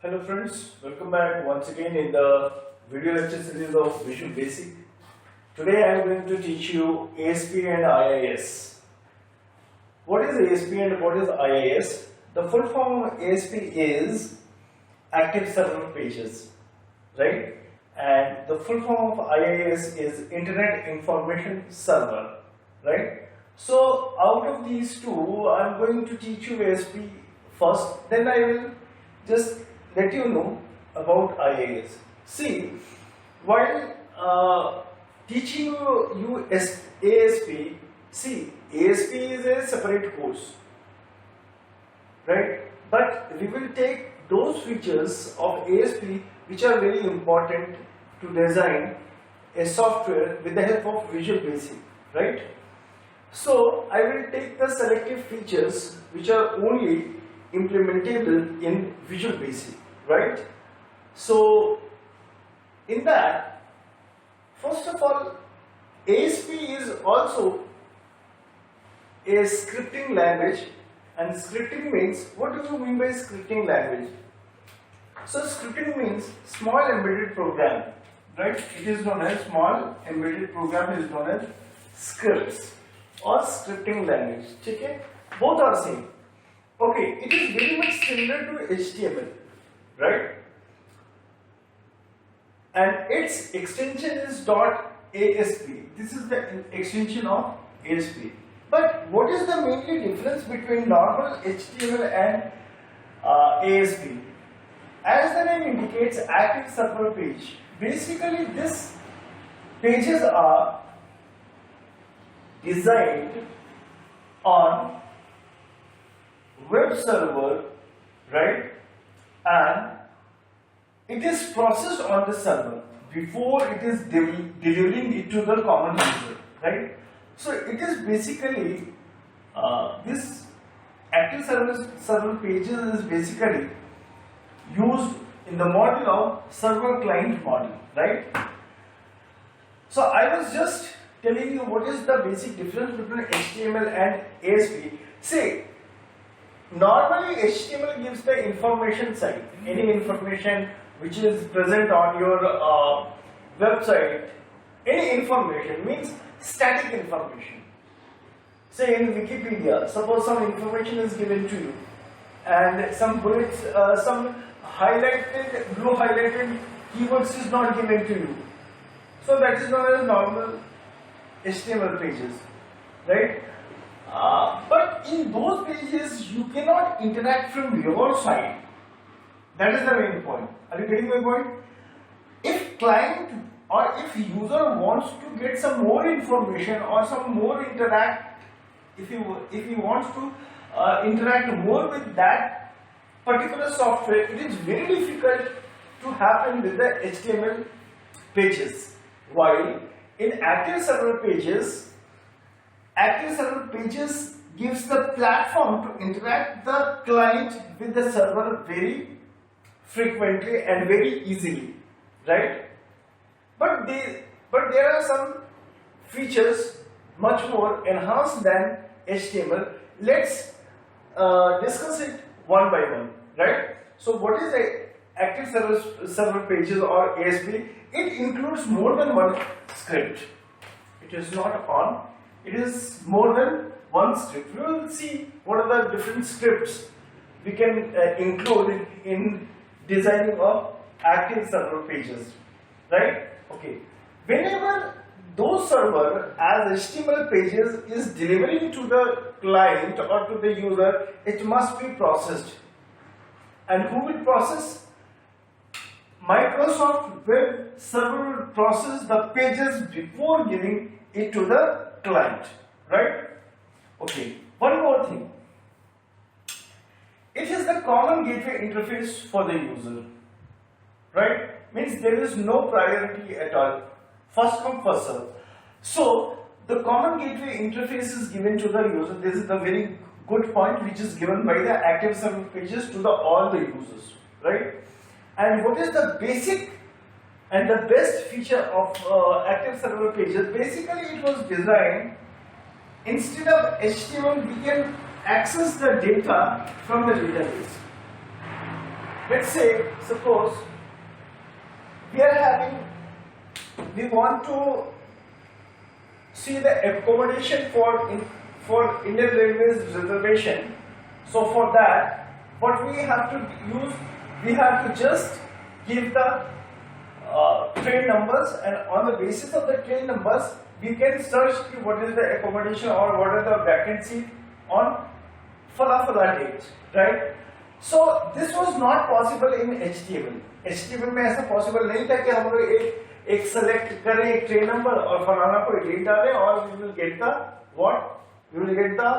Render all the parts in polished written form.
Hello friends, welcome back once again in the video lecture series of Visual Basic. Today I am going to teach you ASP and IIS. What is ASP and what is IIS? The full form of ASP is Active Server Pages, right? And the full form of IIS is Internet Information Server, right? So out of these two, I am going to teach you ASP first, then I will just let you know about IIS. See, while teaching you ASP, see, ASP is a separate course, right? But we will take those features of ASP which are very important to design a software with the help of Visual Basic, right? So I will take the selective features which are only implementable in Visual Basic, right? So in that, first of all, ASP is also a scripting language, and scripting means, what do you mean by scripting language? So scripting means small embedded program, right? It is known as small embedded program is known as scripts or scripting language. Okay? Both are same. Okay, it is very much similar to HTML, right? And its extension is .asp. This is the extension of ASP. But what is the mainly difference between normal HTML and ASP? As the name indicates, Active Server Page. Basically, these pages are designed on web server, right? And it is processed on the server before it is delivering it to the common user, right? So it is basically this Active Server Pages is basically used in the model of server client model, right? So I was just telling you what is the basic difference between HTML and ASP. See, normally HTML gives the information side, any information which is present on your website, any information means static information. Say in Wikipedia, suppose some information is given to you and some bullets, some highlighted, blue highlighted keywords is not given to you. So that is known as normal HTML pages, right? But in those pages you cannot interact from your side. That is the main point. Are you getting my point? If client or if user wants to get some more information or some more interact, if he wants to interact more with that particular software, it is very difficult to happen with the HTML pages. While in Active Server Pages gives the platform to interact the client with the server very frequently and very easily, right? But there are some features much more enhanced than HTML. Let's discuss it one by one, right? So what is the Active Server Pages or ASP? It includes more than one script. It is not on. It is more than one script. We will see what are the different scripts we can include in designing of Active Server Pages, right? Okay. Whenever those server as HTML pages is delivering to the client or to the user, it must be processed. And who will process? Microsoft Web Server will process the pages before giving it to the client, right? Okay, one more thing. It is the common gateway interface for the user, right? Means there is no priority at all. First come, first serve. So the common gateway interface is given to the user. This is the very good point which is given by the Active Server Pages to all the users, right? And what is the basic and the best feature of Active Server Pages? Basically, it was designed, instead of HTML, we can access the data from the database. let's say, suppose we want to see the accommodation for Indian Railways reservation. So for that, what we have to use, we have to just give the train numbers, and on the basis of the train numbers, we can search what is the accommodation or what are the vacancy on फला date, right? So this was not possible in HTML. HTML में ऐसा possible नहीं था कि हम लोग एक select करें एक train number और फलाना को date डालें और we will get the what? We will get the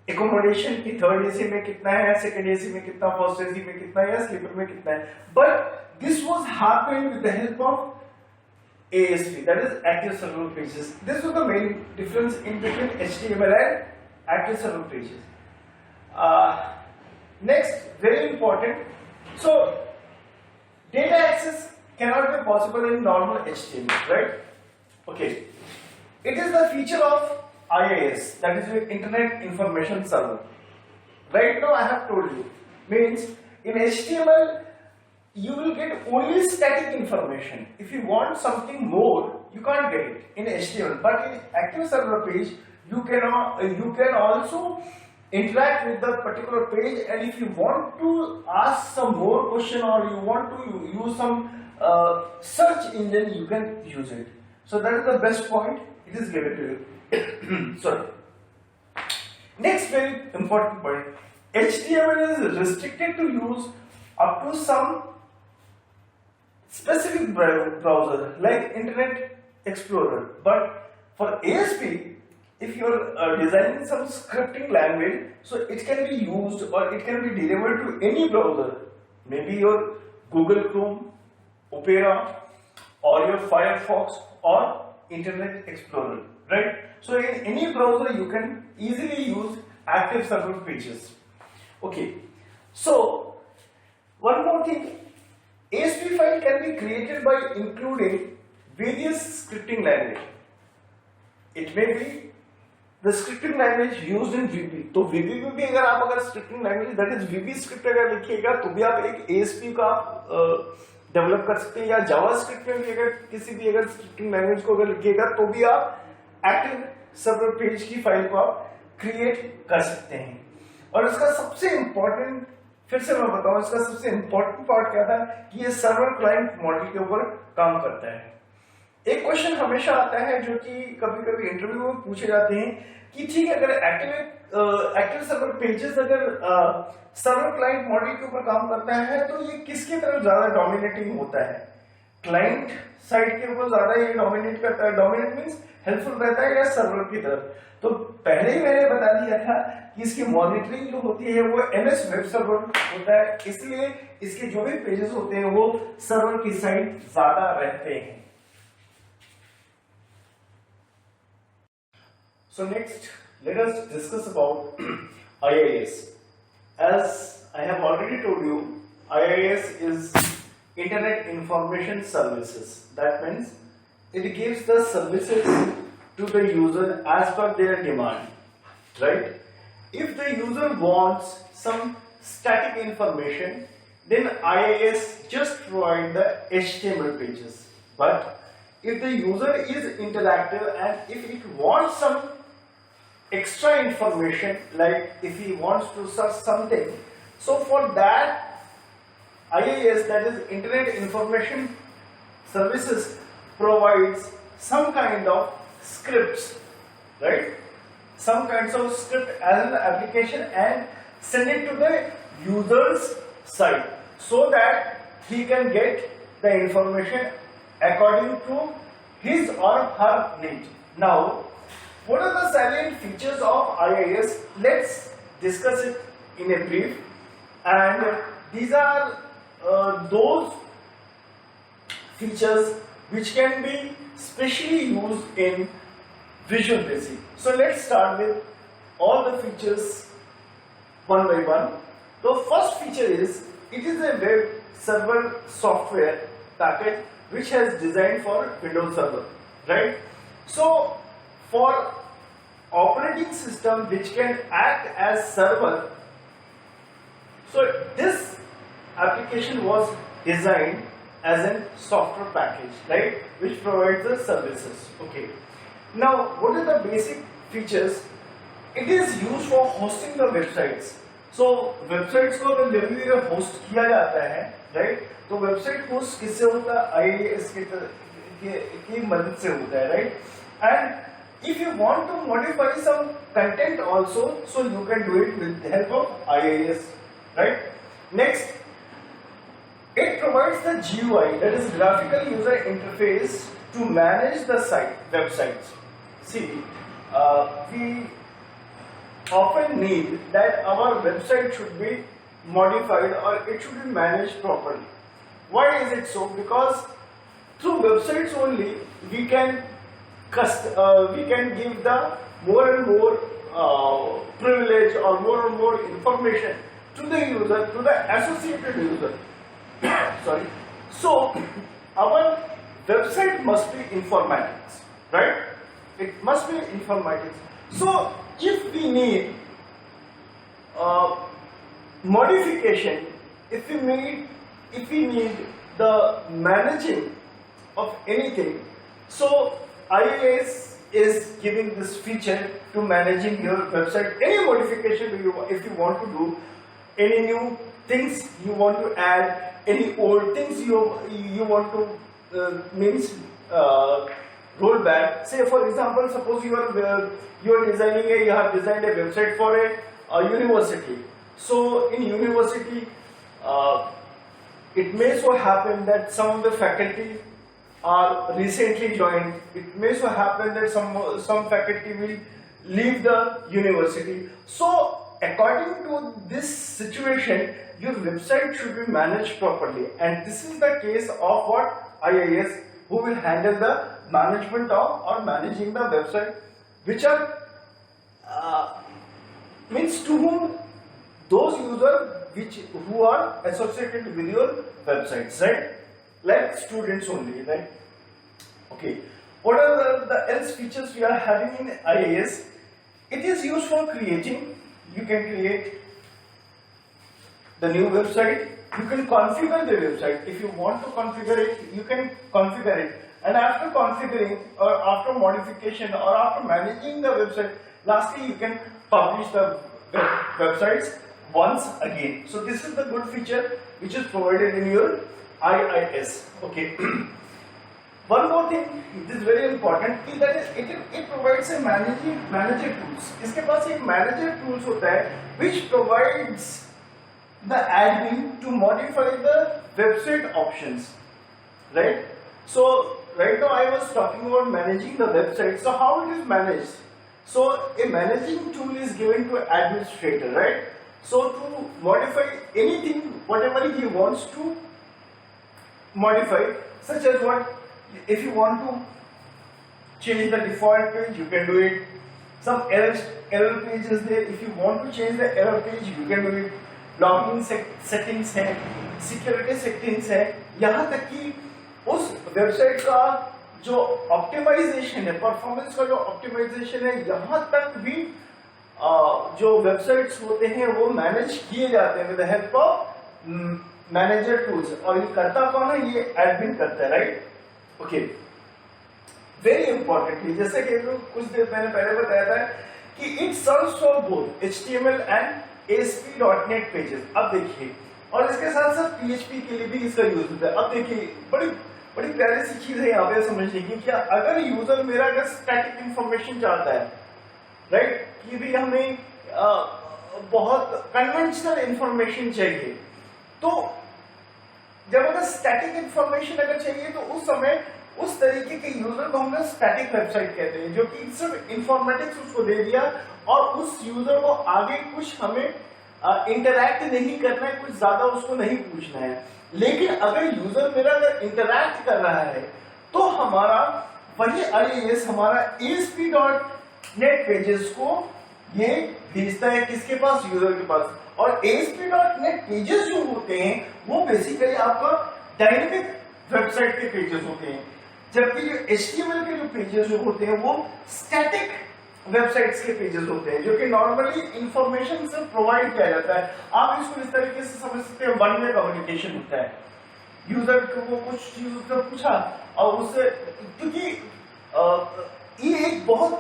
accommodation की third AC में कितना है, second AC में कितना, first AC में कितना है, sleeper में कितना है. But this was happened with the help of ASP, that is active server pages. This was the main difference in between HTML and active server pages. Next, very important. So, data access cannot be possible in normal HTML, right? Okay. It is the feature of IIS, that is the Internet Information Server. Right now, I have told you, means in HTML, you will get only static information. If you want something more, you can't get it in HTML. But in active server page, you can also interact with the particular page, and if you want to ask some more question or you want to use some search engine, you can use it. So that is the best point. It is given to you. Sorry. Next very important point. HTML is restricted to use up to some specific browser like Internet Explorer. But for ASP, if you are designing some scripting language, so it can be used or it can be delivered to any browser, maybe your Google Chrome, Opera, or your Firefox or Internet Explorer, right? So in any browser you can easily use active server pages. Okay, so one more thing, ASP file can be created by including various scripting language. It may be the scripting language used in VB. तो VB में भी अगर scripting language, that is VB script अगर लिखिएगा तो भी आप एक ASP का डेवलप कर सकते हैं, या JavaScript में भी अगर किसी भी अगर scripting language को अगर लिखिएगा तो भी आप active server page की फाइल को आप क्रिएट कर सकते हैं. और इसका सबसे इम्पोर्टेंट, फिर से मैं बताऊं, इसका सबसे इम्पोर्टेंट पार्ट क्या था कि ये सर्वर क्लाइंट मॉडल के ऊपर काम करता है. एक क्वेश्चन हमेशा आता है जो कि कभी कभी इंटरव्यू में पूछे जाते हैं कि ठीक है, अगर एक्टिव सर्वर पेजेस अगर सर्वर क्लाइंट मॉडल के ऊपर काम करता है तो ये किसकी तरफ ज्यादा डोमिनेटिंग होता है, क्लाइंट साइड के ऊपर ज्यादा ये डोमिनेट करता है, डोमिनेट मींस हेल्पफुल रहता है, या सर्वर की तरफ. तो पहले ही मैंने बता दिया था कि इसकी मॉनिटरिंग जो होती है वो MS वेब सर्वर होता है, इसलिए इसके जो भी पेजेस होते हैं वो सर्वर की साइड ज्यादा रहते हैं. So next, let us discuss about IIS. As I have already told you, IIS is Internet Information Services. That means it gives the services to the user as per their demand, right? If the user wants some static information, then IIS just provide the HTML pages. But if the user is interactive and if it wants some extra information, like if he wants to search something, so for that IIS, that is Internet Information Services, provides some kind of scripts, right? Some kinds of script as an application and send it to the user's site so that he can get the information according to his or her need. Now, what are the salient features of IIS? Let's discuss it in a brief. And these are those features which can be specially used in Visual Basic. So let's start with all the features one by one. The first feature is, it is a web server software package which has designed for Windows Server, right? So for operating system which can act as server, so this application was designed as a software package, right, which provides the services. Okay. Now, what are the basic features? It is used for hosting the websites. So websites को अगर जब भी host किया जाता है, right, तो website host किससे होता है? IIS की मदद से होता है, right. And if you want to modify some content also, so you can do it with the help of IIS, right? Next, it provides the GUI, that is graphical user interface, to manage the websites. See, we often need that our website should be modified or it should be managed properly. Why is it so? Because through websites only we can give the more and more privilege or more and more information to the user, to the associated user. Sorry. So our website must be informatics, right? It must be informatics. So if we need modification, if we need the managing of anything, so IIS is giving this feature to managing your website. Any modification if you want to do, any new things you want to add, any old things you want to roll back. Say for example, suppose you have designed a website for a university. So in university, it may so happen that some of the faculty are recently joined. It may so happen that some faculty will leave the university. So according to this situation, your website should be managed properly, and this is the case of what? IIS, who will handle the management of or managing the website, which are means to whom those users who are associated with your websites, right? Like students only, right? Okay. What are the else features we are having in IIS? It is used for creating. You can create the new website. You can configure the website. If you want to configure it, you can configure it. And after configuring or after modification or after managing the website, lastly you can publish the websites once again. So this is the good feature which is provided in your IIS. Okay. One more thing, it is very important, that is it provides a manager tools. इसके पास एक manager tools होता है which provides the admin to modify the website options, right? So right now I was talking about managing the website. So how it is managed? So a managing tool is given to administrator, right? So to modify anything, whatever he wants to modify, such as what, if you want to change the default page, you can do it. Some error page is there. If you want to change the error page, you can do it. Logging settings है, security settings है, यहाँ तक कि उस website का जो optimisation है, performance का जो ऑप्टिमाइजेशन है, यहाँ तक भी जो वेबसाइट्स होते हैं वो मैनेज किए जाते हैं with the help of manager tools. और ये करता कौन है? ये एडमिन करता है, राइट? ओके, वेरी इंपॉर्टेंटली, जैसे कि कुछ देर मैंने पहले बताया था कि it serves for both HTML and ASP.NET pages. अब देखिए, और इसके साथ साथ PHP के लिए भी इसका यूज होता है. अब देखिए, बड़ी प्यारी सी चीज है यहाँ पे समझने की. क्या अगर यूजर मेरा अगर स्टैटिक इंफॉर्मेशन चाहता है, राइट, कि भी हमें बहुत कन्वेंशनल इंफॉर्मेशन चाहिए, तो जब अगर स्टैटिक इंफॉर्मेशन अगर चाहिए तो उस समय उस तरीके के यूजर को हम लोग स्टैटिक वेबसाइट कहते हैं, जो कि सिर्फ इंफॉर्मेटिक्स उसको दे दिया और उस यूजर को आगे कुछ हमें इंटरैक्ट नहीं करना है, कुछ ज्यादा उसको नहीं पूछना है. लेकिन अगर यूजर मेरा अगर इंटरैक्ट कर रहा है तो हमारा वही IIS हमारा ASP.NET पेजेस को ये भेजता है किसके पास? यूजर के पास. और ASP.NET पेजेस जो होते हैं वो बेसिकली आपका डायनेमिक वेबसाइट के पेजेस होते हैं, जबकि जो HTML के जो पेजेस जो होते हैं वो स्टैटिक वेबसाइट्स के पेजेस होते हैं जो कि नॉर्मली इंफॉर्मेशन से प्रोवाइड किया जाता है। आप इसको इस तरीके से समझ सकते हैं, वन वे कम्युनिकेशन होता है। यूजर को कुछ चीज उसने पूछा और उससे, क्योंकि ये एक बहुत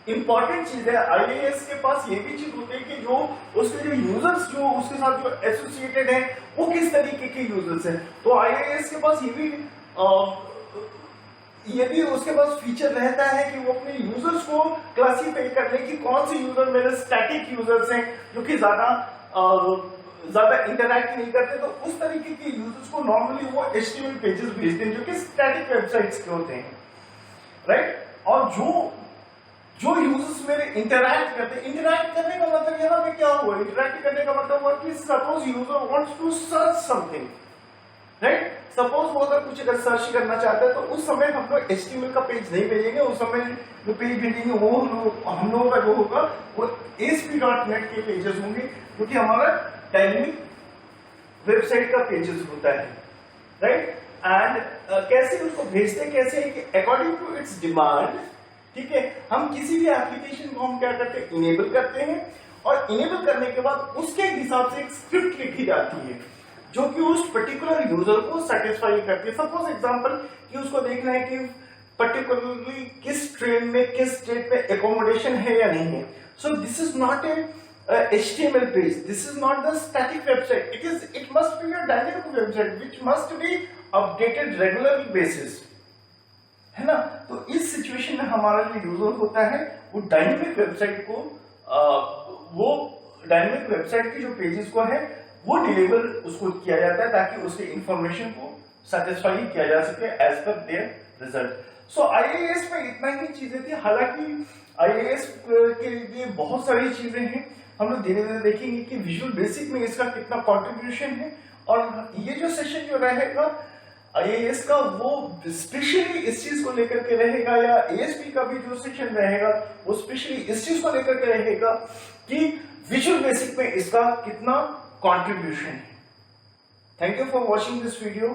इंपॉर्टेंट चीज है। आईएएस के पास ये भी चीज होती है कि जो उसके जो यूजर्स जो उसके साथ जो एसोसिएटेड है वो किस तरीके के यूजर्स हैं। तो आईएएस के पास ये भी उसके पास फीचर रहता है कि वो अपने यूजर्स को क्लासीफाई कर ले कि कौन से यूजर मेरे स्टैटिक यूजर्स हैं जो कि ज्यादा इंटरैक्ट नहीं करते, तो उस तरीके के यूजर्स को नॉर्मली वो एचटीएमएल पेजेस भेजते हैं जो कि स्टैटिक वेबसाइट्स के होते हैं, राइट। और जो यूजर्स मेरे इंटरैक्ट करते हैं, इंटरैक्ट करने का मतलब यहाँ पे क्या हुआ, इंटरैक्ट करने का मतलब हुआ कि suppose user wants to search something, right. Suppose वो अगर कुछ सर्च करना चाहता है तो उस समय हम लोग एचटीएमएल का पेज नहीं भेजेंगे, उस समय जो पेज भेजेंगे वो हम लोगों का जो होगा वो ASP.NET के पेजेस होंगे जो कि हमारा डायनेमिक वेबसाइट का पेजेस होता है, राइट। एंड कैसे उसको भेजते कैसे है कि अकॉर्डिंग टू इट्स डिमांड, ठीक है, हम किसी भी एप्लीकेशन को हम क्या करते हैं, इनेबल करते हैं, और इनेबल करने के बाद उसके हिसाब से एक स्क्रिप्ट लिखी जाती है जो कि उस पर्टिकुलर यूजर को सेटिस्फाई करती है। सपोज एग्जांपल कि उसको देखना है कि पर्टिकुलरली किस ट्रेन में किस स्टेट में एकोमोडेशन है या नहीं है। So this is not a HTML page, this is not the static website, it must be a dynamic website which must be updated regular basis, है ना। तो इस सिचुएशन में हमारा जो यूजर होता है वो डायनेमिक वेबसाइट को वो डायनेमिक वेबसाइट के जो पेजेस को है वो डिलीवर उसको किया जाता है ताकि उसके इंफॉर्मेशन को सेटिस्फाई किया जा सके as per there result. So IAS में इतना ही चीजें थी, हालांकि आईएएस के लिए बहुत सारी चीजें हैं। हम लोग धीरे धीरे देखेंगे कि विजुअल बेसिक में इसका कितना कंट्रीब्यूशन है, और ये जो सेशन जो रहेगा आईएएस का वो स्पेशली इस चीज को लेकर के रहेगा, या एएसपी का भी जो सेशन रहेगा वो स्पेशली इस चीज को लेकर के रहेगा कि विजुअल बेसिक में इसका कितना कंट्रीब्यूशन है। Thank you for watching this video.